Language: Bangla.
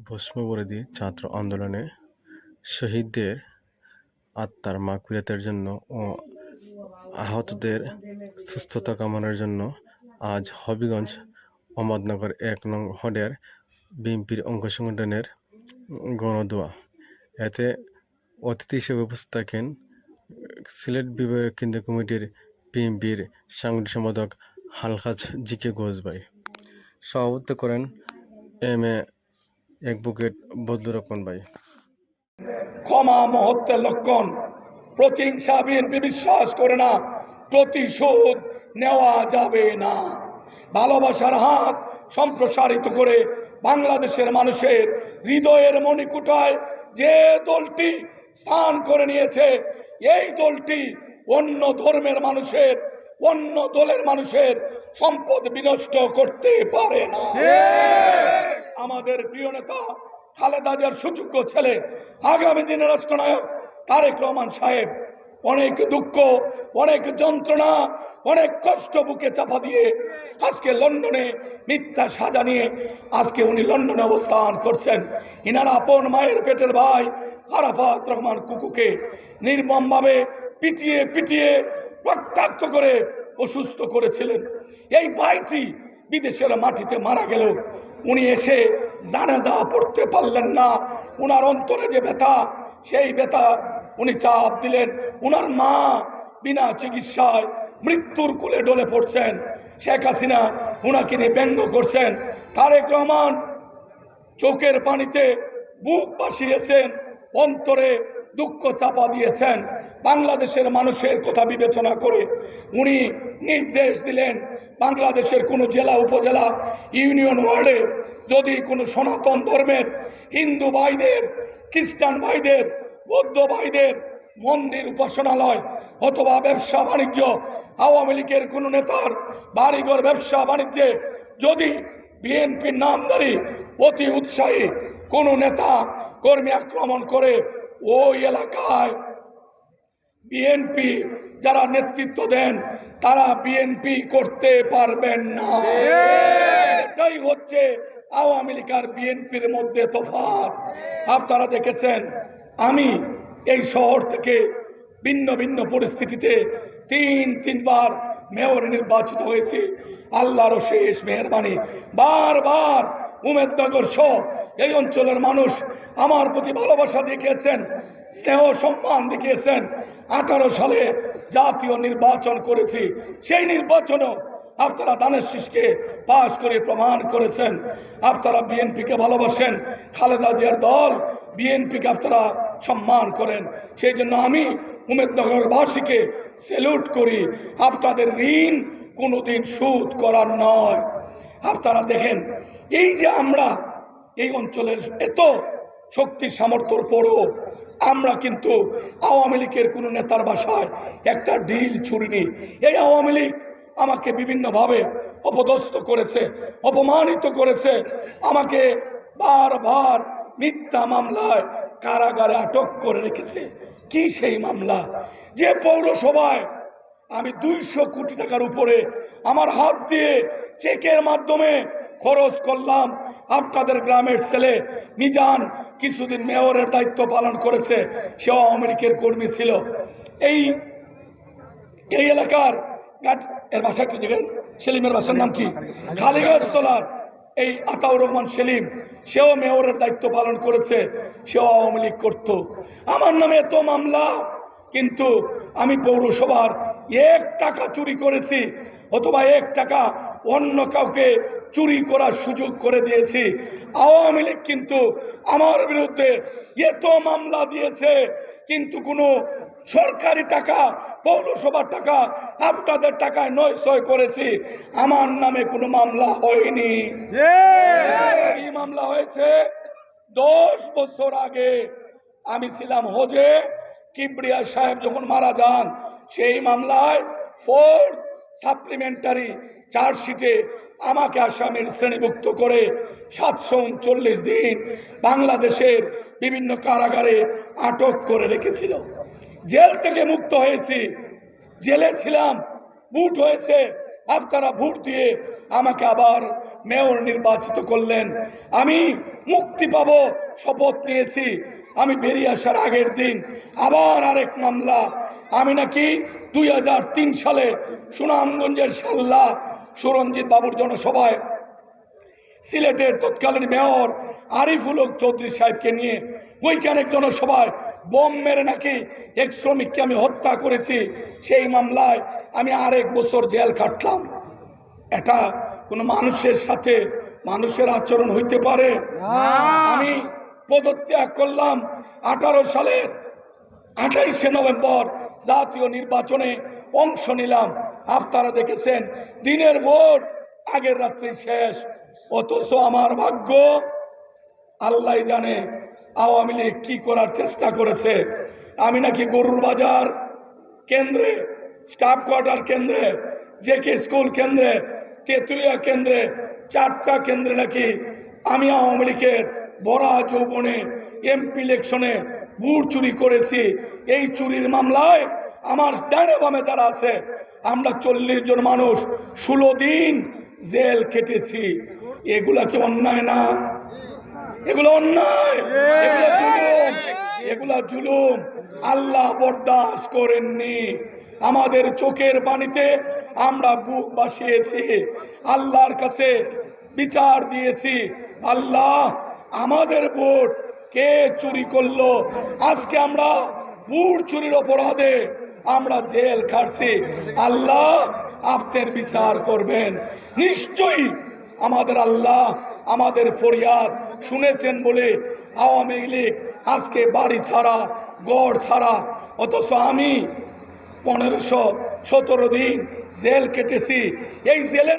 বৈষম্যবিরোধী ছাত্র আন্দোলনে শহীদদের আত্মার মাগফিরাতের জন্য ও আহতদের সুস্থতা কামনার জন্য আজ হবিগঞ্জ অহমদনগর ১ নং ওয়ার্ডের বিএনপির অঙ্গ সংগঠনের গণদোয়া। এতে অতিথি হিসেবে উপস্থিত থাকেন সিলেট বিভাগীয় কেন্দ্রীয় কমিটির বিএনপির সাংগঠনিক সম্পাদক হালখাজ জিকে ঘোষ ভাই। সভাপতিত্ব করেন M A advocate Badlur Rahman ভাই। ক্ষমা মহত্বের লক্ষণ। প্রতিহিংসা বিএনপি বিশ্বাস করে না, প্রতিশোধ নেওয়া যাবে না। ভালোবাসার হাত সম্প্রসারিত করে বাংলাদেশের মানুষের হৃদয়ের মণিকুটায় যে দলটি স্থান করে নিয়েছে, এই দলটি অন্য ধর্মের মানুষের, অন্য দলের মানুষের সম্পদ বিনষ্ট করতে পারে না। আমাদের প্রিয় নেতা খালেদা জিয়ার সুযোগ্য ছেলে, আগামী দিনের রাষ্ট্রনায়ক তারেক রহমান সাহেব অনেক দুঃখ, অনেক যন্ত্রণা, অনেক কষ্ট বুকে চাপা দিয়ে আজকে লন্ডনে মিথ্যা সাজা নিয়ে আজকে উনি লন্ডনে অবস্থান করছেন। ইনার আপন মায়ের পেটের ভাই আরাফাত রহমান কুকুকে নির্মমভাবে পিটিয়ে পিটিয়ে রক্তাক্ত করে অসুস্থ করেছিলেন। এই ভাইটি বিদেশের মাটিতে মারা গেল, উনি এসে জানাজা পড়তে পারলেন না। উনার অন্তরে যে ব্যথা, সেই ব্যথা উনি চাপ দিলেন। উনার মা বিনা চিকিৎসায় মৃত্যুর কোলে ডলে পড়ছেন। শেখ হাসিনা উনাকে নিয়ে ব্যঙ্গ করছেন। তারেক রহমান চোখের পানিতে বুক ভাসিয়েছেন, অন্তরে দুঃখ চাপা দিয়েছেন। বাংলাদেশের মানুষের কথা বিবেচনা করে উনি নির্দেশ দিলেন, বাংলাদেশের কোনো জেলা, উপজেলা, ইউনিয়ন ওয়ার্ডে যদি কোনো সনাতন ধর্মের হিন্দু ভাইদের, খ্রিস্টান ভাইদের, বৌদ্ধ ভাইদের মন্দির, উপাসনালয় অথবা ব্যবসা বাণিজ্য, আওয়ামী লীগের কোনো নেতার বাড়িঘর, ব্যবসা বাণিজ্যে যদি বিএনপির নামধারী অতি উৎসাহী কোনো নেতা কর্মী আক্রমণ করে, ওই এলাকায় বিএনপি যারা নেতৃত্ব দেন তারা বিএনপি করতে পারবেন না। এটাই হচ্ছে আওয়ামী লীগ আর বিএনপির মধ্যে তফাৎ। আপনারা দেখেছেন, আমি এই শহর থেকে ভিন্ন ভিন্ন পরিস্থিতিতে তিনবার মেয়র নির্বাচিত হয়েছি। আল্লাহর শেষ মেহেরবানি, বারবার উমেদনগর সহ এই অঞ্চলের মানুষ আমার প্রতি ভালোবাসা দেখিয়েছেন, স্নেহ সম্মান দেখিয়েছেন। 18 সালে জাতীয় নির্বাচন করেছি, সেই নির্বাচনও আপনারা দানের শীষকে পাশ করে প্রমাণ করেছেন। আপনারা বিএনপিকে ভালোবাসেন, খালেদা জিয়ার দল বিএনপিকে আপনারা সম্মান করেন। সেই জন্য আমি উমেদনগরবাসীকে স্যালুট করি। আপনাদের ঋণ কোনোদিন শোধ করার নয়। আপনারা দেখেন, এই যে আমরা এই অঞ্চলের এত শক্তি সামর্থ্যর পরও আমরা কিন্তু আওয়ামী লীগের কোনো নেতার বাসায় একটা ঢিল ছুড়িনি। এই আওয়ামী লীগ আমাকে বিভিন্নভাবে অপদস্থ করেছে, অপমানিত করেছে, আমাকে বারবার মিথ্যা মামলায় কারাগারে আটক করে রেখেছে। কি সেই মামলা? যে পৌরসভায় আমি 200 কোটি টাকার উপরে আমার হাত দিয়ে চেকের মাধ্যমে খরচ করলাম। আপনাদের গ্রামের ছেলে মিজান কিছুদিন মেয়রের দায়িত্ব পালন করেছে, সে আওয়ামী লীগের কর্মী ছিল। এই এলাকার এর ভাষা কি জানেন? সেলিমের ভাষার নাম কি? খালিগাছতলার এই আতাউর রহমান সেলিম, সেও মেয়রের দায়িত্ব পালন করেছে, সেও আওয়ামী লীগ করত। আমার নামে এত মামলা, কিন্তু আমি পৌরসভার 1 টাকা চুরি করেছি অথবা 1 টাকা অন্য কাউকে চুরি করার সুযোগ করে দিয়েছি। আওয়ামী লীগ কিন্তু আমার বিরুদ্ধে এত মামলা দিয়েছে, কিন্তু কোনো সরকারি টাকা, পৌরসভার টাকা, আপনাদের টাকায় নয় করেছি, আমার নামে কোনো মামলা হয়নি। কি মামলা হয়েছে? 10 বছর আগে আমি ছিলাম হজে, কিবরিয়া সাহেব যখন মারা যান, সেই মামলায় 4th সাপ্লিমেন্টারি চার্জশিটে আমাকে আসামির শ্রেণীভুক্ত করে 739 দিন বাংলাদেশের বিভিন্ন কারাগারে আটক করে রেখেছিল। জেল থেকে মুক্ত হয়েছি, জেলে ছিলাম, ভোট হয়েছে, আপনারা ভোট দিয়ে আমাকে আবার মেয়র নির্বাচিত করলেন। আমি মুক্তি পাবো শপথ নিয়েছি। আমি বেরিয়ে আসার আগের দিন আবার আরেক মামলা, আমি নাকি 2003 সালে সুনামগঞ্জের সাল্লা সুরঞ্জিত বাবুর জনসভায় সিলেটের তৎকালীন মেয়র আরিফুল হক চৌধুরী সাহেবকে নিয়ে ওইখানে জনসভায় বোম মেরে নাকি এক শ্রমিককে আমি হত্যা করেছি। সেই মামলায় আমি আরেক বছর জেল কাটলাম। এটা কোনো মানুষের সাথে মানুষের আচরণ হইতে পারে? আমি পদত্যাগ করলাম 18 সালের 28শে নভেম্বর জাতীয় নির্বাচনে অংশ নিলাম। আপনারা দেখেছেন দিনের ভোট আগের রাত্রি শেষ, অথচ আমার ভাগ্য আল্লাহ জানে আওয়ামী লীগ কি করার চেষ্টা করেছে। আমি নাকি গরুর বাজার কেন্দ্রে, স্টাফ কোয়ার্টার কেন্দ্রে, জেকে স্কুল কেন্দ্রে, তেতুলিয়া কেন্দ্রে, 4টা কেন্দ্রে নাকি আমি আওয়ামী লীগের বড়া যৌবনে এমপি ইলেকশনে ভোট চুরি করেছি। এই চুরির মামলায় আমার ডানে বামে যারা আছে আমরা 40 জন মানুষ 16 দিন জেল কেটেছি। এগুলা কি অন্যায় না? এগুলো অন্যায়, এগুলা জুলুম আল্লাহ বরদাস্ত করেননি। আমাদের চোখের পানিতে আমরা বুক বাসিয়েছি, আল্লাহর কাছে বিচার দিয়েছি। আল্লাহ আমাদের ভোট কে চুরি করলো? আজকে আমরা ভোট চুরির অপরাধে আমরা জেল খাটছি। আল্লাহ আপনার বিচার করবেন নিশ্চয়ই। আমাদের আল্লাহ আমাদের ফরিয়াদ শুনেছেন বলে আওয়ামী লীগ আজকে বাড়ি ছাড়া, গড় ছাড়া, অথচ আমি 1517 দিন জেল কেটেছি। এই জেলের